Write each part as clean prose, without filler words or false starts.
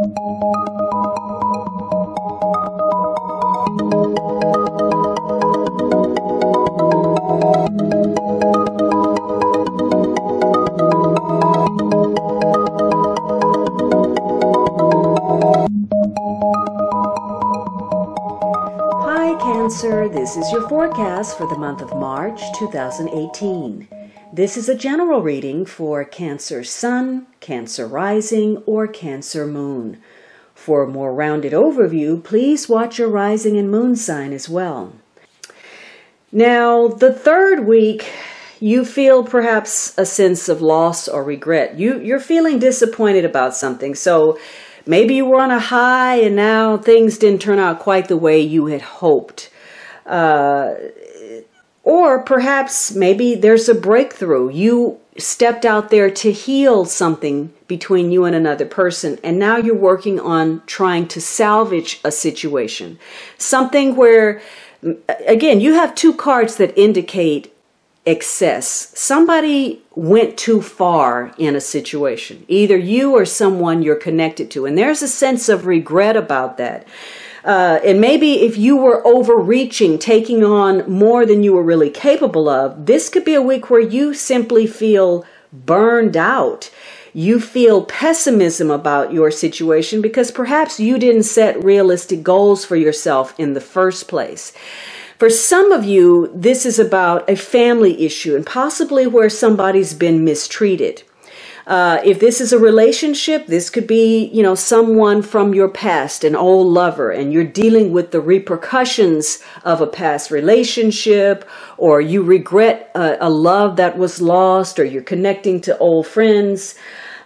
Cancer, this is your forecast for the month of March 2018. This is a general reading for Cancer Sun, Cancer Rising, or Cancer Moon. For a more rounded overview, please watch your rising and moon sign as well. Now, the third week, you feel perhaps a sense of loss or regret. You're feeling disappointed about something, so maybe you were on a high and now things didn't turn out quite the way you had hoped. Or perhaps maybe there's a breakthrough. You stepped out there to heal something between you and another person, and now you're working on trying to salvage a situation. Something where, again, you have two cards that indicate excess. Somebody went too far in a situation, either you or someone you're connected to, and there's a sense of regret about that. And maybe if you were overreaching, taking on more than you were really capable of, this could be a week where you simply feel burned out. You feel pessimism about your situation because perhaps you didn't set realistic goals for yourself in the first place. For some of you, this is about a family issue and possibly where somebody's been mistreated. If this is a relationship, this could be, someone from your past, an old lover, and you're dealing with the repercussions of a past relationship, or you regret a love that was lost, or you're connecting to old friends.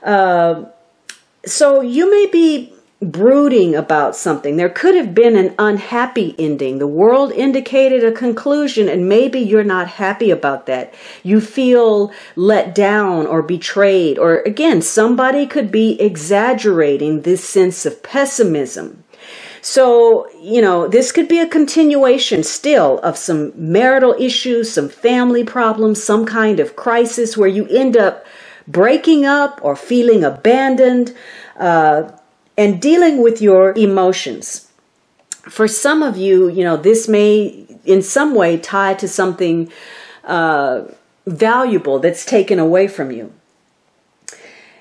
So you may be brooding about something. There could have been an unhappy ending. The world indicated a conclusion, and maybe you're not happy about that. You feel let down or betrayed, or again, somebody could be exaggerating this sense of pessimism. So, this could be a continuation still of some marital issues, some family problems, some kind of crisis where you end up breaking up or feeling abandoned, and dealing with your emotions. For some of you, this may in some way tie to something valuable that's taken away from you.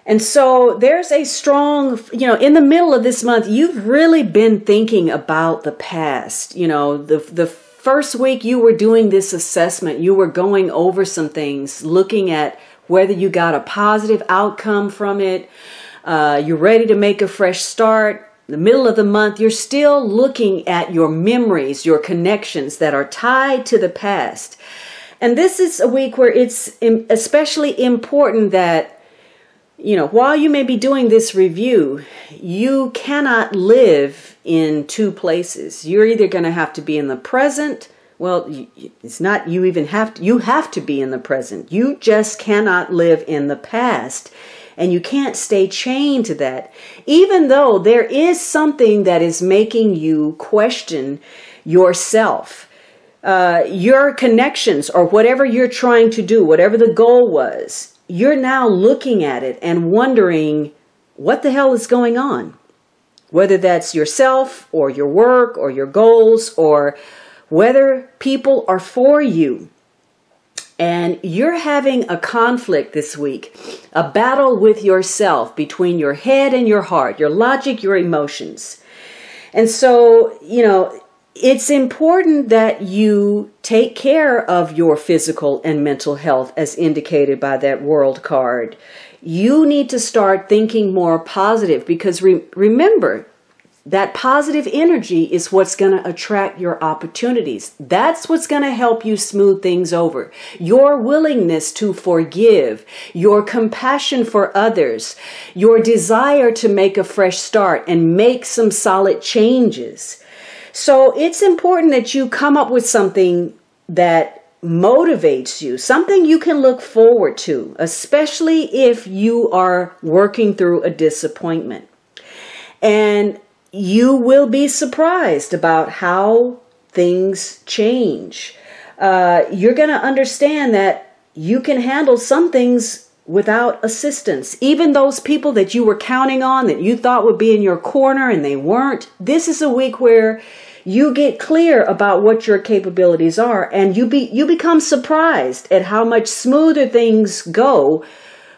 And so there's a strong, in the middle of this month, you've really been thinking about the past. The first week you were doing this assessment, you were going over some things, looking at whether you got a positive outcome from it. You're ready to make a fresh start. In the middle of the month, you're still looking at your memories, your connections that are tied to the past. And this is a week where it's especially important that, while you may be doing this review, you cannot live in two places. You're either going to have to be in the present. Well, it's not you have to be in the present. You just cannot live in the past. And you can't stay chained to that, even though there is something that is making you question yourself, your connections, or whatever you're trying to do, whatever the goal was. You're now looking at it and wondering what the hell is going on, whether that's yourself or your work or your goals, or whether people are for you. And you're having a conflict this week, a battle with yourself between your head and your heart, your logic, your emotions. And so, it's important that you take care of your physical and mental health as indicated by that World card. You need to start thinking more positive because remember, that positive energy is what's going to attract your opportunities. That's what's going to help you smooth things over. Your willingness to forgive, your compassion for others, your desire to make a fresh start and make some solid changes. So it's important that you come up with something that motivates you, something you can look forward to, especially if you are working through a disappointment. And you will be surprised about how things change. You're going to understand that you can handle some things without assistance. Even those people that you were counting on, that you thought would be in your corner and they weren't. This is a week where you get clear about what your capabilities are, and you become surprised at how much smoother things go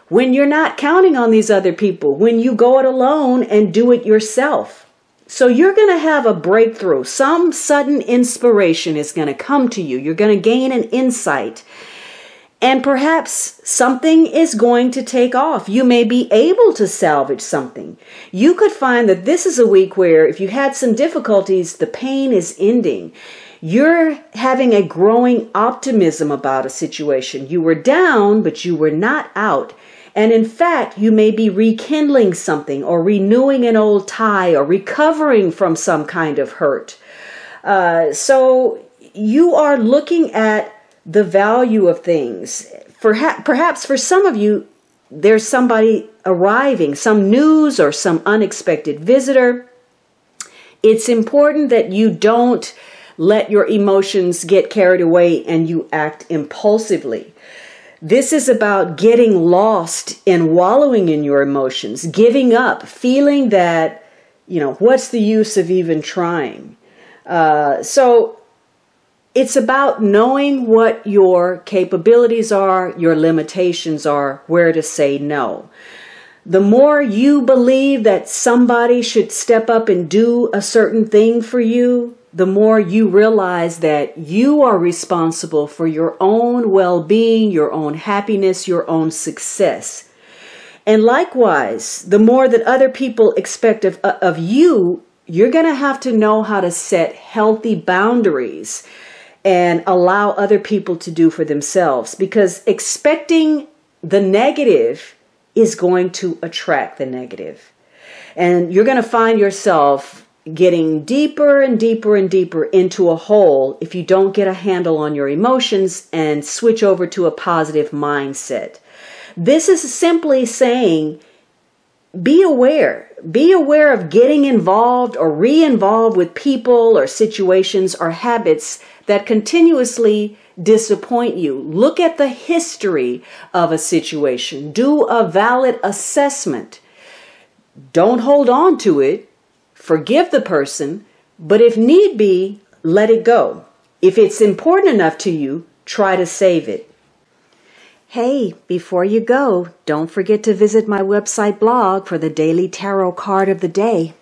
when you're not counting on these other people, when you go it alone and do it yourself. So you're going to have a breakthrough. Some sudden inspiration is going to come to you. You're going to gain an insight. And perhaps something is going to take off. You may be able to salvage something. You could find that this is a week where if you had some difficulties, the pain is ending. You're having a growing optimism about a situation. You were down, but you were not out. And in fact, you may be rekindling something or renewing an old tie or recovering from some kind of hurt. So you are looking at the value of things. Perhaps for some of you, there's somebody arriving, some news or some unexpected visitor. It's important that you don't let your emotions get carried away and you act impulsively. This is about getting lost and wallowing in your emotions, giving up, feeling that, what's the use of even trying? So it's about knowing what your capabilities are, your limitations are, where to say no. The more you believe that somebody should step up and do a certain thing for you, the more you realize that you are responsible for your own well-being, your own happiness, your own success. And likewise, the more that other people expect of you, you're going to have to know how to set healthy boundaries and allow other people to do for themselves, because expecting the negative is going to attract the negative. And you're going to find yourself getting deeper and deeper and deeper into a hole if you don't get a handle on your emotions and switch over to a positive mindset. This is simply saying, be aware. Be aware of getting involved or re-involved with people or situations or habits that continuously disappoint you. Look at the history of a situation. Do a valid assessment. Don't hold on to it. Forgive the person, but if need be, let it go. If it's important enough to you, try to save it. Hey, before you go, don't forget to visit my website blog for the daily tarot card of the day.